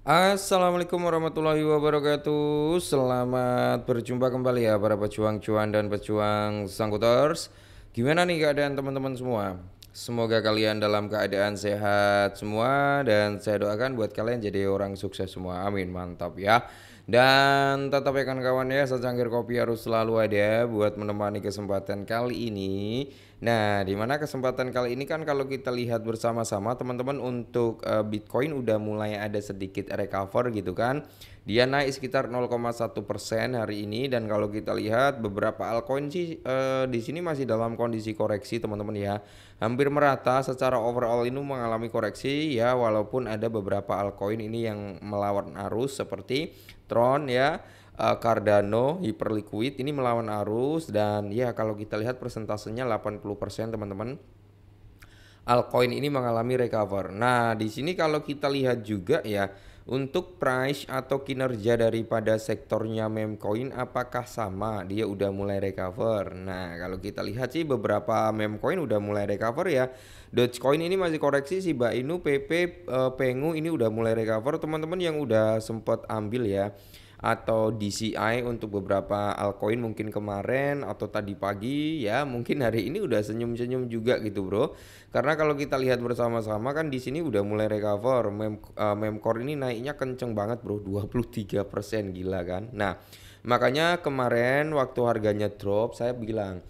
Assalamualaikum warahmatullahi wabarakatuh. Selamat berjumpa kembali ya para pejuang cuan dan pejuang sangkuters. Gimana nih keadaan teman-teman semua? Semoga kalian dalam keadaan sehat semua dan saya doakan buat kalian jadi orang sukses semua. Amin, mantap ya. Dan tetap ya kawan-kawan ya, secangkir kopi harus selalu ada buat menemani kesempatan kali ini. Nah, di mana kesempatan kali ini kan kalau kita lihat bersama-sama teman-teman untuk Bitcoin udah mulai ada sedikit recover gitu kan. Dia naik sekitar 0,1% hari ini dan kalau kita lihat beberapa altcoin sih di sini masih dalam kondisi koreksi teman-teman ya. Hampir merata secara overall ini mengalami koreksi ya walaupun ada beberapa altcoin ini yang melawan arus seperti Tron ya, Cardano, Hyperliquid ini melawan arus dan ya kalau kita lihat persentasenya 80% teman-teman. Altcoin ini mengalami recover. Nah, di sini kalau kita lihat juga ya, untuk price atau kinerja daripada sektornya meme coin apakah sama? Dia udah mulai recover. Nah, kalau kita lihat sih beberapa meme coin udah mulai recover ya. Dogecoin ini masih koreksi sih, Mbak Inu, PP, Pengu ini udah mulai recover. Teman-teman yang udah sempat ambil ya atau DCI untuk beberapa altcoin mungkin kemarin atau tadi pagi ya mungkin hari ini udah senyum-senyum juga gitu bro, karena kalau kita lihat bersama-sama kan di sini udah mulai recover. Memcore ini naiknya kenceng banget bro, 23% gila kan. Nah makanya kemarin waktu harganya drop saya bilang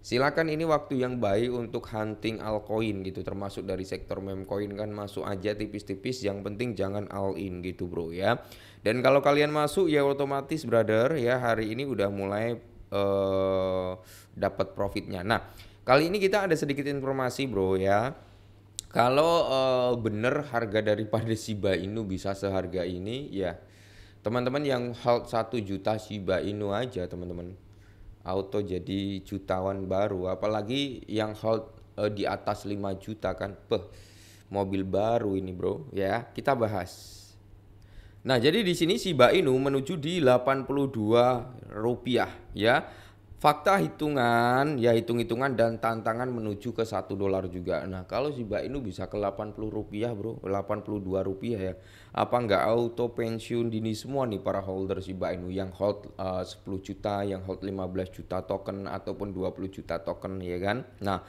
silakan ini waktu yang baik untuk hunting altcoin gitu, termasuk dari sektor meme coin kan masuk aja tipis-tipis, yang penting jangan all in gitu bro ya. Dan kalau kalian masuk ya otomatis brother ya hari ini udah mulai dapat profitnya. Nah kali ini kita ada sedikit informasi bro ya. Kalau bener harga daripada Shiba Inu bisa seharga ini ya, teman-teman yang hold 1 juta Shiba Inu aja teman-teman auto jadi jutawan baru, apalagi yang hold di atas 5 juta kan. Mobil baru ini bro ya, kita bahas. Nah, jadi di sini Shiba Inu menuju di 82 rupiah ya. Fakta hitungan, ya hitung-hitungan dan tantangan menuju ke 1 dolar juga. Nah, kalau Shiba Inu bisa ke 80 rupiah bro, 82 rupiah ya. Apa nggak auto pensiun dini semua nih para holder Shiba Inu yang hold 10 juta, yang hold 15 juta token ataupun 20 juta token ya kan. Nah,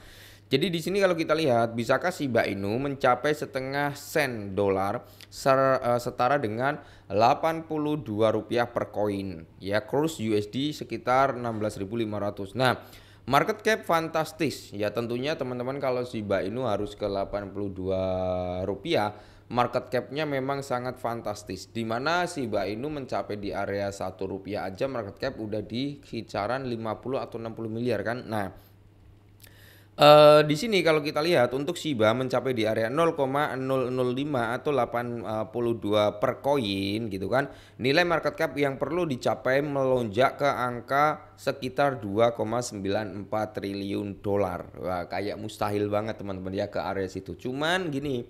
jadi di sini kalau kita lihat, bisakah Shiba Inu mencapai setengah sen dolar setara dengan 82 rupiah per koin. Ya, kurs USD sekitar 16.500. Nah, market cap fantastis. Ya, tentunya teman-teman kalau Shiba Inu harus ke 82 rupiah, market capnya memang sangat fantastis. Di mana Shiba Inu mencapai di area 1 rupiah aja market cap udah di kisaran 50 atau 60 miliar kan. Nah, di sini kalau kita lihat untuk Shiba mencapai di area 0,005 atau 82 per koin gitu kan. Nilai market cap yang perlu dicapai melonjak ke angka sekitar 2,94 triliun dolar. Wah, kayak mustahil banget teman-teman ya ke area situ. Cuman gini,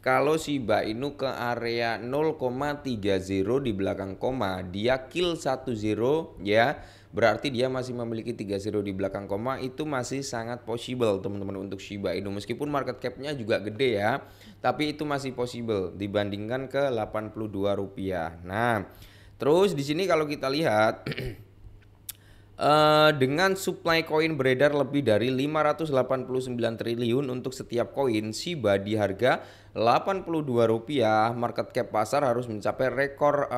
kalau Shiba Inu ke area 0,30 di belakang koma, dia kill 10 ya. Berarti dia masih memiliki 30 di belakang koma, itu masih sangat possible teman-teman untuk Shiba Inu. Meskipun market capnya juga gede ya, tapi itu masih possible dibandingkan ke 82 rupiah. Nah, terus di sini kalau kita lihat dengan supply koin beredar lebih dari 589 triliun untuk setiap koin Shiba di harga 82 rupiah, market cap pasar harus mencapai rekor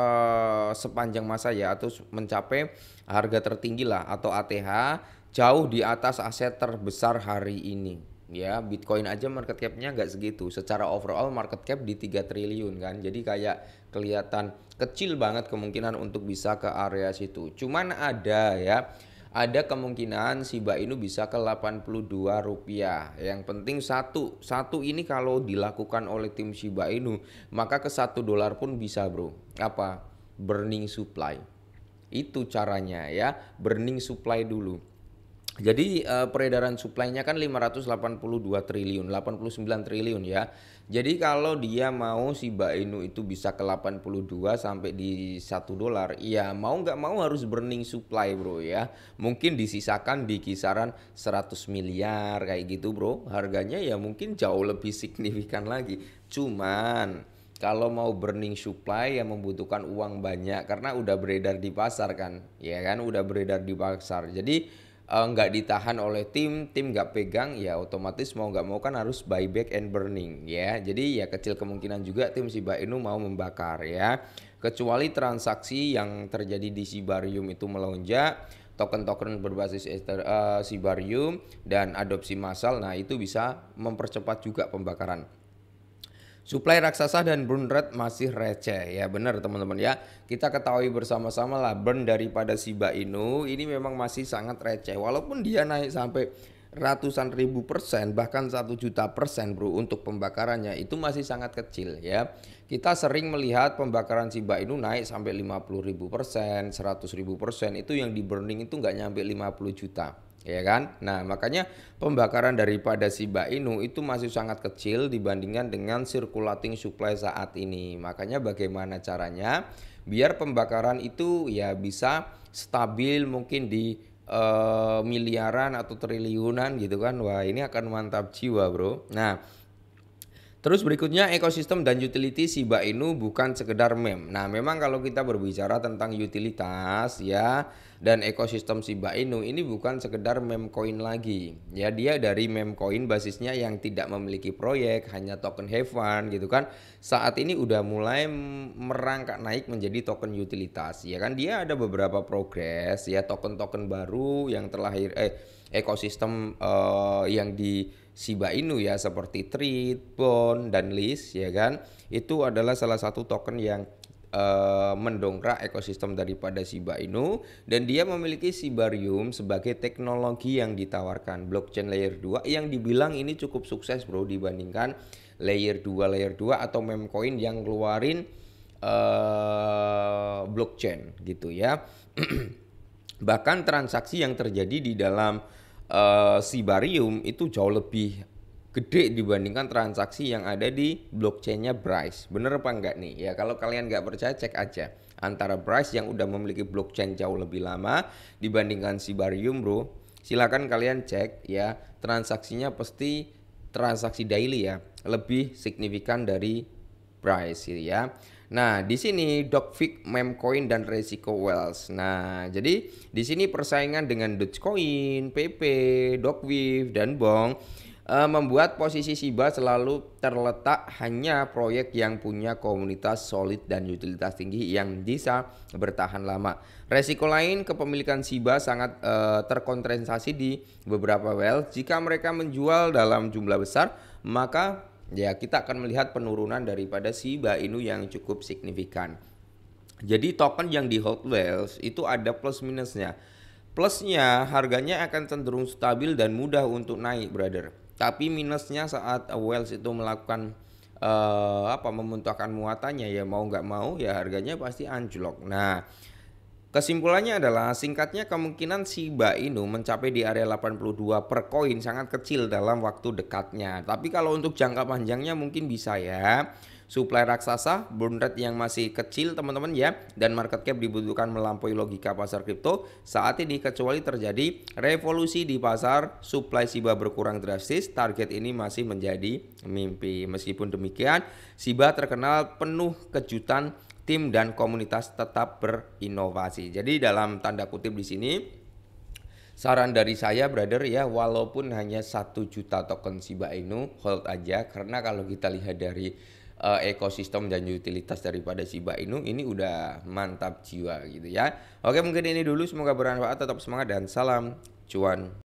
sepanjang masa ya, atau mencapai harga tertinggi lah atau ATH jauh di atas aset terbesar hari ini. Ya, Bitcoin aja market capnya nggak segitu. Secara overall market cap di 3 triliun kan. Jadi kayak kelihatan kecil banget kemungkinan untuk bisa ke area situ. Cuman ada ya, ada kemungkinan Shiba Inu bisa ke 82 rupiah. Yang penting satu ini kalau dilakukan oleh tim Shiba Inu, maka ke 1 dolar pun bisa bro. Apa? Burning supply. Itu caranya ya, burning supply dulu. Jadi peredaran suplainya kan 582 triliun, 89 triliun ya. Jadi kalau dia mau Shiba Inu itu bisa ke 82 sampai di 1 dolar, ya mau nggak mau harus burning supply bro ya. Mungkin disisakan di kisaran 100 miliar kayak gitu bro. Harganya ya mungkin jauh lebih signifikan lagi. Cuman kalau mau burning supply yang membutuhkan uang banyak karena udah beredar di pasar kan, ya kan udah beredar di pasar. Jadi nggak ditahan oleh tim nggak pegang ya otomatis mau nggak mau kan harus buyback and burning ya. Jadi ya kecil kemungkinan juga tim Shiba Inu mau membakar ya. Kecuali transaksi yang terjadi di Shibarium itu melonjak, token-token berbasis Shibarium dan adopsi massal, nah itu bisa mempercepat juga pembakaran. Supply raksasa dan burn rate masih receh ya, benar teman-teman ya. Kita ketahui bersama-sama lah burn daripada Shiba Inu ini memang masih sangat receh. Walaupun dia naik sampai ratusan ribu persen bahkan 1 juta% bro untuk pembakarannya itu masih sangat kecil ya. Kita sering melihat pembakaran Shiba Inu naik sampai 50.000%, 100.000%, itu yang di burning itu nggak nyampe 50 juta. Ya kan? Nah, makanya pembakaran daripada Shiba Inu itu masih sangat kecil dibandingkan dengan circulating supply saat ini. Makanya bagaimana caranya biar pembakaran itu ya bisa stabil mungkin di miliaran atau triliunan gitu kan. Wah, ini akan mantap jiwa, Bro. Nah, terus berikutnya ekosistem dan utility Shiba Inu bukan sekedar meme. Nah, memang kalau kita berbicara tentang utilitas ya dan ekosistem Shiba Inu ini bukan sekedar meme coin lagi. Ya, dia dari meme coin basisnya yang tidak memiliki proyek, hanya token have fun gitu kan. Saat ini udah mulai merangkak naik menjadi token utilitas. Ya kan dia ada beberapa progres ya token-token baru yang terlahir ekosistem yang di Shiba Inu ya seperti Treat, Bond, dan List ya kan. Itu adalah salah satu token yang mendongkrak ekosistem daripada Shiba Inu dan dia memiliki Shibarium sebagai teknologi yang ditawarkan blockchain layer 2 yang dibilang ini cukup sukses bro dibandingkan layer 2 atau meme coin yang keluarin blockchain gitu ya. Bahkan transaksi yang terjadi di dalam Shibarium itu jauh lebih gede dibandingkan transaksi yang ada di blockchainnya Bryce. Bener apa enggak nih? Ya kalau kalian nggak percaya cek aja antara Bryce yang udah memiliki blockchain jauh lebih lama dibandingkan Shibarium bro. Silakan kalian cek ya transaksinya pasti transaksi daily ya lebih signifikan dari Bryce gitu ya. Nah, di sini Dogfig, Memecoin dan Resiko Wells. Nah, jadi di sini persaingan dengan Dogecoin, PP, Dogwif dan Bong membuat posisi Shiba selalu terletak hanya proyek yang punya komunitas solid dan utilitas tinggi yang bisa bertahan lama. Resiko lain kepemilikan Shiba sangat terkonsentrasi di beberapa whale. Jika mereka menjual dalam jumlah besar, maka ya kita akan melihat penurunan daripada Shiba Inu yang cukup signifikan. Jadi token yang di hold whales itu ada plus minusnya. Plusnya harganya akan cenderung stabil dan mudah untuk naik brother. Tapi minusnya saat whales itu melakukan memuntahkan muatannya ya mau nggak mau ya harganya pasti anjlok. Nah, kesimpulannya adalah singkatnya kemungkinan Shiba Inu mencapai di area 82 per koin sangat kecil dalam waktu dekatnya. Tapi kalau untuk jangka panjangnya mungkin bisa ya. Supply raksasa, burn rate yang masih kecil teman-teman ya, dan market cap dibutuhkan melampaui logika pasar kripto saat ini kecuali terjadi revolusi di pasar supply Shiba berkurang drastis. Target ini masih menjadi mimpi. Meskipun demikian, Shiba terkenal penuh kejutan, tim dan komunitas tetap berinovasi. Jadi dalam tanda kutip di sini saran dari saya brother ya walaupun hanya 1 juta token Shiba Inu hold aja karena kalau kita lihat dari ekosistem dan utilitas daripada Shiba Inu ini udah mantap jiwa gitu ya. Oke mungkin ini dulu semoga bermanfaat tetap semangat dan salam cuan.